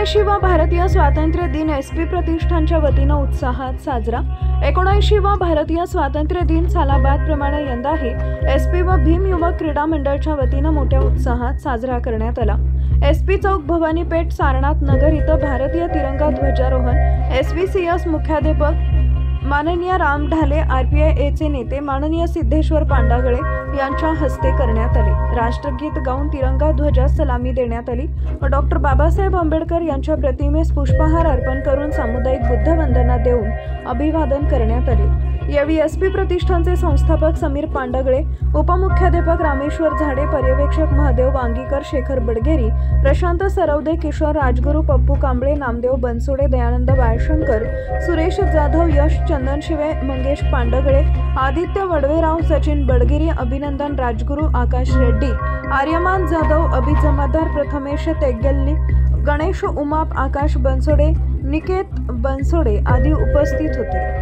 79वा भारतीय स्वातंत्र्य दिन एसपी प्रतिष्ठानच्या वतीने उत्साहात साजरा। 79वा भारतीय स्वातंत्र्य दिन सालाबादप्रमाणे यंदाही एसपी व भीम युवक क्रीडा मंडळाच्या वतीने मोठ्या उत्साहात साजरा करण्यात आला। एसपी चौक, भवानी पेठ, सारनाथ नगर इथं भारतीय तिरंगा ध्वजारोहण एसवीसीएस मुख्याध्यापक माननीय राम ढाले, आरपीआयचे नेते माननीय सिद्धेश्वर पांडागळे यांच्या हस्ते करण्यात आले। राष्ट्रगीत गाऊन तिरंगा ध्वजास सलामी देण्यात आली व डॉक्टर बाबासाहेब आंबेडकर यांच्या प्रतिमेस पुष्पहार अर्पण करून सामुदायिक बुद्ध वंदना देऊन अभिवादन करण्यात आले। यावेळी एसपी प्रतिष्ठानचे संस्थापक समीर पांडागळे, उपमुख्याध्यापक रामेश्वर झाडे, पर्यवेक्षक महादेव वांगीकर, शेखर बडगेरी, प्रशांत सरवदे, किशोर राजगुरू, पप्पू कांबळे, नामदेव बनसोडे, दयानंद बाळशंकर, सुरेश जाधव, यश चंदन शिवे, मंगेश पांडगळे, आदित्य वडवेराव, सचिन बडगिरी, अभिनंदन राजगुरू, आकाश रेड्डी, आर्यमान जाधव, अभि जमादार, प्रथमेश तेगेल्ली, गणेश उमाप, आकाश बनसोडे, निकेत बनसोडे आदी उपस्थित होते।